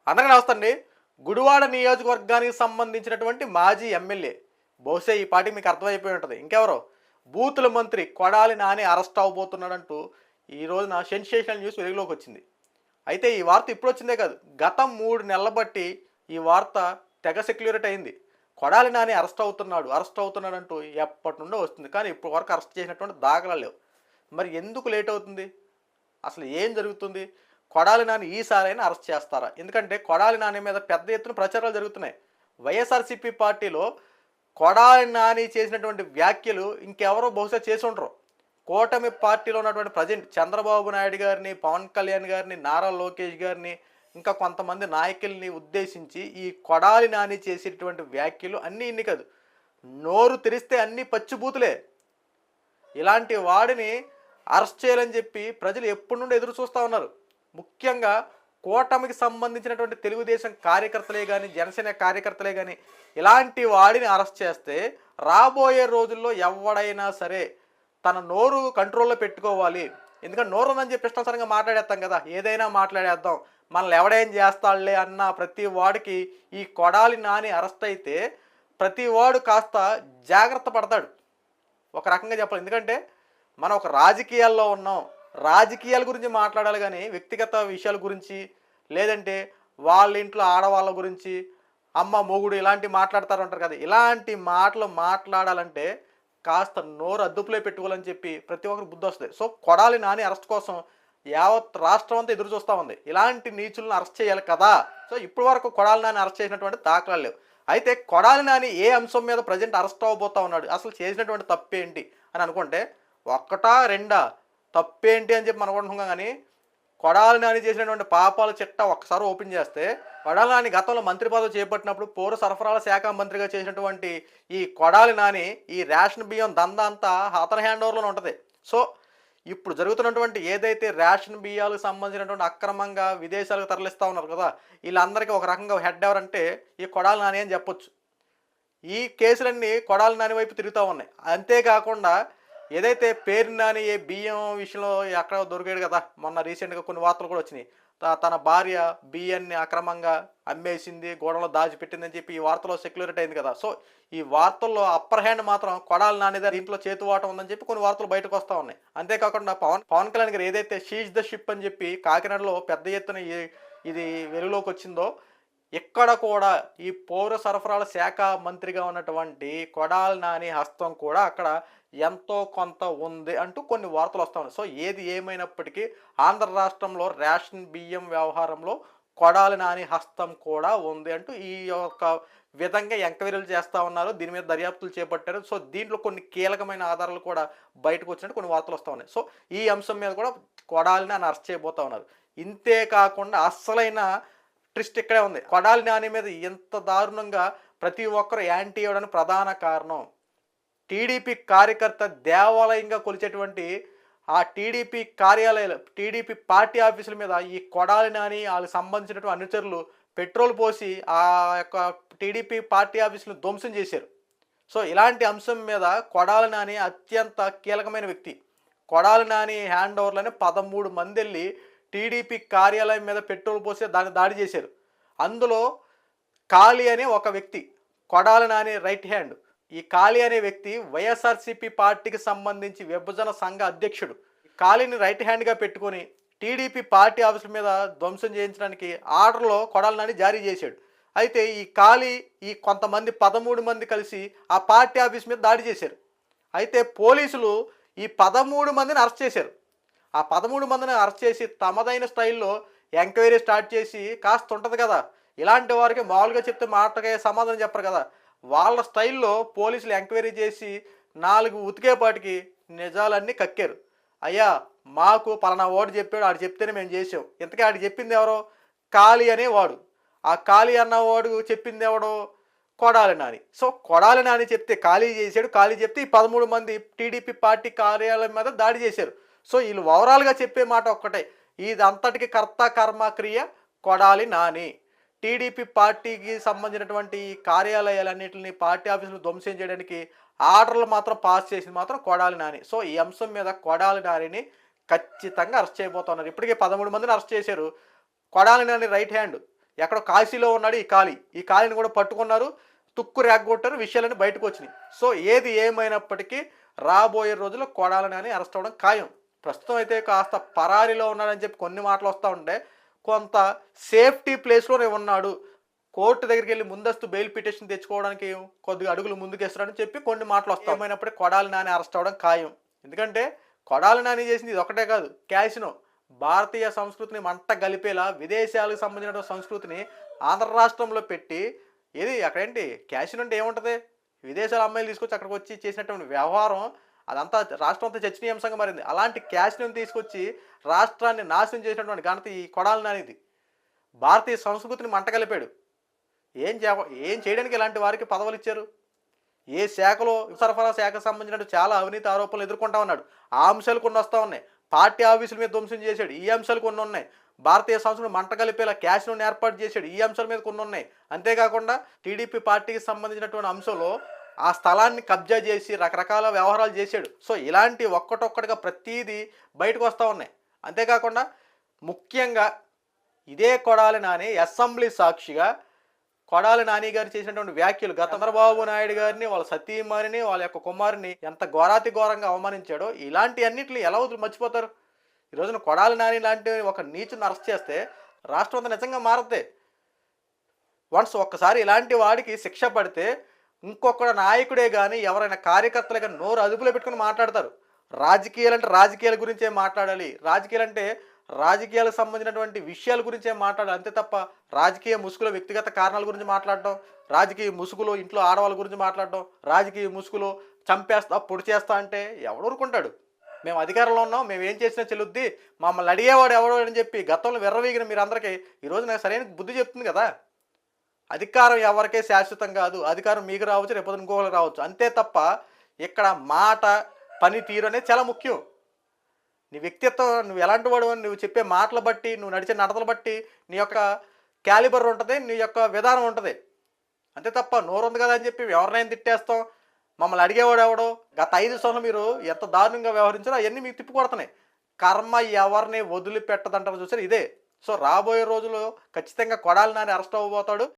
అందరికీ నమస్తే అండి. గుడివాడ నియోజకవర్గానికి సంబంధించినటువంటి మాజీ ఎమ్మెల్యే, బహుశా ఈ పాటికి మీకు అర్థమైపోయి ఉంటుంది, ఇంకెవరో బూతుల మంత్రి కొడాలి నాని అరెస్ట్ అవబోతున్నాడంటూ ఈ రోజున సెన్సేషనల్ న్యూస్ వెలుగులోకి వచ్చింది. అయితే ఈ వార్త ఇప్పుడు వచ్చిందే కాదు, గతం 3 నెలల బట్టి ఈ వార్త తెగ సెక్యులరేట్ అయింది. కొడాలి నాని అరెస్ట్ అవుతున్నాడంటూ ఎప్పటి నుండో వస్తుంది, కానీ ఇప్పుడు వరకు అరెస్ట్ చేసినటువంటి దాఖలాలు లేవు. మరి ఎందుకు లేట్ అవుతుంది? అసలు ఏం జరుగుతుంది? కొడాలి నాని ఈసారైనా అరెస్ట్ చేస్తారా? ఎందుకంటే కొడాలి నాని మీద పెద్ద ఎత్తున ప్రచారాలు జరుగుతున్నాయి. వైఎస్ఆర్సీపీ పార్టీలో కొడాలి నాని చేసినటువంటి వ్యాఖ్యలు ఇంకెవరో బహుశా చేసి ఉండరు. కూటమి పార్టీలో ఉన్నటువంటి ప్రజెంట్ చంద్రబాబు నాయుడు గారిని, పవన్ కళ్యాణ్ గారిని, నారా లోకేష్ గారిని, ఇంకా కొంతమంది నాయకుల్ని ఉద్దేశించి ఈ కొడాలి నాని చేసేటువంటి వ్యాఖ్యలు అన్నీ ఇన్ని కాదు, నోరు తెరిస్తే అన్నీ పచ్చిబూతులే. ఇలాంటి వాడిని అరెస్ట్ చేయాలని చెప్పి ప్రజలు ఎప్పటి నుండి ఎదురు చూస్తూ ఉన్నారు. ముఖ్యంగా కూటమికి సంబంధించినటువంటి తెలుగుదేశం కార్యకర్తలే కానీ, జనసేన కార్యకర్తలే కానీ ఇలాంటి వాడిని అరెస్ట్ చేస్తే రాబోయే రోజుల్లో ఎవడైనా సరే తన నోరు కంట్రోల్లో పెట్టుకోవాలి. ఎందుకంటే నోరు ఉందని చెప్పి ఇష్టానుసారంగా మాట్లాడేస్తాం కదా, ఏదైనా మాట్లాడేద్దాం, మనల్ని ఎవడేం చేస్తాడులే అన్న ప్రతి వాడికి ఈ కొడాలి నాని అరెస్ట్ అయితే ప్రతి వాడు కాస్త జాగ్రత్త పడతాడు, ఒక రకంగా చెప్పాలి. ఎందుకంటే మనం ఒక రాజకీయాల్లో ఉన్నాం, రాజకీయాల గురించి మాట్లాడాలి కానీ వ్యక్తిగత విషయాల గురించి, లేదంటే వాళ్ళ ఇంట్లో ఆడవాళ్ళ గురించి, అమ్మ మొగుడు ఇలాంటి మాట్లాడుతూ ఉంటారు కదా, ఇలాంటి మాటలు మాట్లాడాలంటే కాస్త నోరు అదుపులో పెట్టుకోవాలని చెప్పి ప్రతి ఒక్కరు బుద్ధి వస్తుంది. సో కొడాలి నాని అరెస్ట్ కోసం యావత్ రాష్ట్రం అంతా ఎదురు చూస్తూ ఉంది. ఇలాంటి నీచులను అరెస్ట్ చేయాలి కదా. సో ఇప్పటి వరకు కొడాలి నాని అరెస్ట్ చేసినటువంటి దాఖలాలు లేవు. అయితే కొడాలి నాని ఏ అంశం మీద ప్రజెంట్ అరెస్ట్ అవ్వబోతా ఉన్నాడు, అసలు చేసినటువంటి తప్పేంటి అని అనుకుంటే, ఒక్కటా రెండా తప్పేంటి అని చెప్పి అనుకుంటున్నాం. కానీ కొడాలి నాని చేసినటువంటి పాపాల చిట్ట ఒక్కసారి ఓపెన్ చేస్తే, కొడాలి నాని గతంలో మంత్రి పదవి చేపట్టినప్పుడు పౌర సరఫరాల శాఖ మంత్రిగా చేసినటువంటి ఈ కొడాలి నాని ఈ రేషన్ బియ్యం దందా అంతా అతని హ్యాండ్ ఓవర్లోనే ఉంటుంది. సో ఇప్పుడు జరుగుతున్నటువంటి ఏదైతే రేషన్ బియ్యాలకు సంబంధించినటువంటి అక్రమంగా విదేశాలకు తరలిస్తూ ఉన్నారు కదా, వీళ్ళందరికీ ఒక రకంగా హెడ్ ఎవరంటే ఈ కొడాలి నాని అని చెప్పొచ్చు. ఈ కేసులన్నీ కొడాలి నాని వైపు తిరుగుతూ ఉన్నాయి. అంతేకాకుండా ఏదైతే పేరు నాని ఏ బియ్యం విషయంలో ఎక్కడ దొరికాడు కదా, మొన్న రీసెంట్గా కొన్ని వార్తలు కూడా వచ్చినాయి, తన భార్య బియ్యాన్ని అక్రమంగా అమ్మేసింది, గోడలో దాచిపెట్టిందని చెప్పి ఈ వార్తలో సెక్యులరేట్ అయింది కదా. సో ఈ వార్తల్లో అప్పర్ హ్యాండ్ మాత్రం కొడాలి నానిదా, ఇంట్లో చేతువాటం ఉందని చెప్పి కొన్ని వార్తలు బయటకు వస్తూ ఉన్నాయి. అంతేకాకుండా పవన్ కళ్యాణ్ గారు ఏదైతే షీజ్ ద షిప్ అని చెప్పి కాకినాడలో పెద్ద ఎత్తున ఇది వెలుగులోకి వచ్చిందో, ఇక్కడ కూడా ఈ పౌర సరఫరాల శాఖ మంత్రిగా ఉన్నటువంటి కొడాలి నాని హస్తం కూడా అక్కడ ఎంతో కొంత ఉంది అంటూ కొన్ని వార్తలు వస్తూ ఉన్నాయి. సో ఏది ఏమైనప్పటికీ ఆంధ్ర రాష్ట్రంలో రేషన్ బియ్యం వ్యవహారంలో కొడాలి నాని హస్తం కూడా ఉంది అంటూ ఈ యొక్క విధంగా ఎంక్వైరీలు చేస్తూ ఉన్నారు, దీని మీద దర్యాప్తులు చేపట్టారు. సో దీంట్లో కొన్ని కీలకమైన ఆధారాలు కూడా బయటకు వచ్చినట్టు కొన్ని వార్తలు వస్తూ ఉన్నాయి. సో ఈ అంశం మీద కూడా కొడాలి నాని అరెస్ట్ చేయబోతూ ఉన్నారు. ఇంతే కాకుండా అస్సలైన ట్విస్ట్ ఇక్కడే ఉంది. కొడాలి నాని మీద ఎంత దారుణంగా ప్రతి ఒక్కరు యాంటీ ఇవ్వడానికి ప్రధాన కారణం, టీడీపీ కార్యకర్త దేవాలయంగా కొలిచేటువంటి ఆ టీడీపీ కార్యాలయాలు, టీడీపీ పార్టీ ఆఫీసుల మీద ఈ కొడాలి నాని వాళ్ళకి సంబంధించినటువంటి అనుచరులు పెట్రోల్ పోసి ఆ యొక్క టీడీపీ పార్టీ ఆఫీసులను ధ్వంసం చేశారు. సో ఇలాంటి అంశం మీద కొడాలి నాని అత్యంత కీలకమైన వ్యక్తి. కొడాలి నాని హ్యాండ్ ఓవర్లోనే 13 మంది వెళ్ళి టీడీపీ కార్యాలయం మీద పెట్రోల్ పోసి దాన్ని దాడి చేశారు. అందులో కాళీ అనే ఒక వ్యక్తి కొడాలి నాని రైట్ హ్యాండ్. ఈ కాళీ అనే వ్యక్తి వైఎస్ఆర్సీపీ పార్టీకి సంబంధించి విభజన సంఘ అధ్యక్షుడు. కాళీని రైట్ హ్యాండ్గా పెట్టుకొని టీడీపీ పార్టీ ఆఫీసుల మీద ధ్వంసం చేయించడానికి ఆర్డర్లో కొడాలి నాని జారీ చేశాడు. అయితే ఈ కాళీ ఈ కొంతమంది 13 మంది కలిసి ఆ పార్టీ ఆఫీస్ మీద దాడి చేశారు. అయితే పోలీసులు ఈ 13 మందిని అరెస్ట్ చేశారు. ఆ 13 మందిని అరెస్ట్ చేసి తమదైన స్టైల్లో ఎంక్వైరీ స్టార్ట్ చేసి, కాస్త ఉంటుంది కదా ఇలాంటి వారికి మామూలుగా చెప్తే మాటకే సమాధానం చెప్పరు కదా, వాళ్ళ స్టైల్లో పోలీసులు ఎంక్వైరీ చేసి 4 ఉతికేపాటికి నిజాలన్నీ కక్కారు. అయ్యా మాకు పలానా వాడు చెప్పాడు, ఆడు చెప్తేనే మేము చేసాం. ఇంతకీ ఆడు చెప్పింది ఎవరో? కాళీ అనేవాడు. ఆ కాళీ అన్నవాడు చెప్పింది ఎవడో? కొడాలి నాని. సో కొడాలి నాని చెప్తే కాళీ చేశాడు, కాళీ చెప్తే ఈ 13 మంది టీడీపీ పార్టీ కార్యాలయం మీద దాడి చేశారు. సో వీళ్ళు ఓవరాల్గా చెప్పే మాట ఒక్కటే, ఇదంతటికి కర్త కర్మ క్రియ కొడాలి నాని. టీడీపీ పార్టీకి సంబంధించినటువంటి కార్యాలయాలన్నింటినీ, పార్టీ ఆఫీసులు ధ్వంసం చేయడానికి ఆర్డర్లు మాత్రం పాస్ చేసింది మాత్రం కొడాలి నాని. సో ఈ అంశం మీద కొడాలి నానిని ఖచ్చితంగా అరెస్ట్ చేయబోతున్నారు. ఇప్పటికే 13 మందిని అరెస్ట్ చేశారు. కొడాలి నాని రైట్ హ్యాండ్ ఎక్కడో కాశీలో ఉన్నాడు ఈ ఖాళీని కూడా పట్టుకున్నారు, తుక్కు రేగొట్టారు, విషయాలన్నీ బయటకు వచ్చినాయి. సో ఏది ఏమైనప్పటికీ రాబోయే రోజుల్లో కొడాలి నాని అరెస్ట్ అవ్వడం ఖాయం. ప్రస్తుతం అయితే కాస్త పరారీలో ఉన్నాడని చెప్పి కొన్ని మాటలు వస్తూ ఉంటే, కొంత సేఫ్టీ ప్లేస్లోనే ఉన్నాడు, కోర్టు దగ్గరికి వెళ్ళి ముందస్తు బెయిల్ పిటిషన్ తెచ్చుకోవడానికి కొద్దిగా అడుగులు ముందుకేస్తాడని చెప్పి కొన్ని మాటలు వస్తాయి. ఏమైనప్పటికీ కొడాలి నాని అరెస్ట్ అవ్వడం ఖాయం. ఎందుకంటే కొడాలి నాని చేసింది ఇది ఒకటే కాదు, క్యాసినో. భారతీయ సంస్కృతిని మంట గలిపేలా విదేశాలకు సంబంధించిన సంస్కృతిని ఆంధ్ర రాష్ట్రంలో పెట్టి, ఏది అక్కడేంటి క్యాసినో అంటే ఏముంటుంది, విదేశాల అమ్మాయిలు తీసుకొచ్చి అక్కడికి వచ్చి చేసినటువంటి వ్యవహారం అదంతా రాష్ట్రం అంతా చర్చనీయాంశంగా మారింది. అలాంటి క్యాసినోని తీసుకొచ్చి రాష్ట్రాన్ని నాశనం చేసినటువంటి ఘనత ఈ కొడాలి నానిది. భారతీయ సంస్కృతిని మంట కలిపాడు. ఏం చేయడానికి ఇలాంటి వారికి పదవులు ఇచ్చారు? ఏ శాఖలో సరఫరా శాఖకు సంబంధించిన చాలా అవినీతి ఆరోపణలు ఎదుర్కొంటా ఉన్నాడు. ఆ అంశాలు కొన్ని వస్తూ ఉన్నాయి. పార్టీ ఆఫీసుల మీద ధ్వంసం చేశాడు, ఈ అంశాలు కొన్ని ఉన్నాయి. భారతీయ సంస్కృతి మంట కలిపేలా క్యాసినోని ఏర్పాటు చేశాడు, ఈ అంశాల మీద కొన్ని ఉన్నాయి. అంతేకాకుండా టీడీపీ పార్టీకి సంబంధించినటువంటి అంశంలో ఆ స్థలాన్ని కబ్జా చేసి రకరకాల వ్యవహారాలు చేశాడు. సో ఇలాంటి ఒక్కటొక్కటిగా ప్రతీది బయటకు వస్తూ ఉన్నాయి. అంతేకాకుండా ముఖ్యంగా ఇదే కొడాలి నాని అసెంబ్లీ సాక్షిగా కొడాలి నాని గారు చేసినటువంటి వ్యాఖ్యలు, చంద్రబాబు నాయుడు గారిని, వాళ్ళ సతీమణిని, వాళ్ళ యొక్క కుమారుని ఎంత ఘోరాతి ఘోరంగా అవమానించాడో, ఇలాంటి అన్నింటిని ఎలా మర్చిపోతారు? ఈ రోజున కొడాలి నాని లాంటి ఒక నీచుని అరెస్ట్ చేస్తే రాష్ట్రం అంతా నిజంగా మారద్దే. వన్స్ ఒక్కసారి ఇలాంటి వాడికి శిక్ష పడితే ఇంకొక నాయకుడే కానీ ఎవరైనా కార్యకర్తలే కానీ నోరు అదుపులో పెట్టుకుని మాట్లాడతారు. రాజకీయాలంటే రాజకీయాల గురించే మాట్లాడాలి, రాజకీయాలంటే రాజకీయాలకు సంబంధించినటువంటి విషయాల గురించే మాట్లాడాలి. అంతే తప్ప రాజకీయ ముసుగులో వ్యక్తిగత కారణాల గురించి మాట్లాడడం, రాజకీయ ముసుగులో ఇంట్లో ఆడవాళ్ళ గురించి మాట్లాడడం, రాజకీయ ముసుగులో చంపేస్తా పొడి చేస్తా అంటే ఎవడు ఊరుకుంటాడు? మేము అధికారంలో ఉన్నాం, మేము ఏం చేసినా చెల్లుద్ది, మమ్మల్ని అడిగేవాడు ఎవడో అని చెప్పి గతంలో విర్రవీగిన మీరందరికీ ఈరోజు నాకు సరైన బుద్ధి చెప్తుంది కదా. అధికారం ఎవరికే శాశ్వతం కాదు, అధికారం మీకు రావచ్చు, రేపు ఇంకోళ్ళకి రావచ్చు. అంతే తప్ప ఇక్కడ మాట పని తీరు అనేది చాలా ముఖ్యం. నీ వ్యక్తిత్వం, నువ్వు ఎలాంటి వాడు అని నువ్వు చెప్పే మాటలు బట్టి, నువ్వు నడిచే నడతలు బట్టి నీ యొక్క క్యాలిబర్ ఉంటుంది, నీ యొక్క విధానం ఉంటుంది. అంతే తప్ప నోరు ఉంది కదా అని చెప్పి ఎవరినైనా తిట్టేస్తాం, మమ్మల్ని అడిగేవాడు ఎవడో, గత 5 సంవత్సరాలు మీరు ఎంత దారుణంగా వ్యవహరించారో అవన్నీ మీకు తిప్పికొడుతున్నాయి. కర్మ ఎవరిని వదిలిపెట్టదంటారు చూసారు, ఇదే. సో రాబోయే రోజుల్లో ఖచ్చితంగా కొడాలి నాని అరెస్ట్ అవ్వబోతాడు.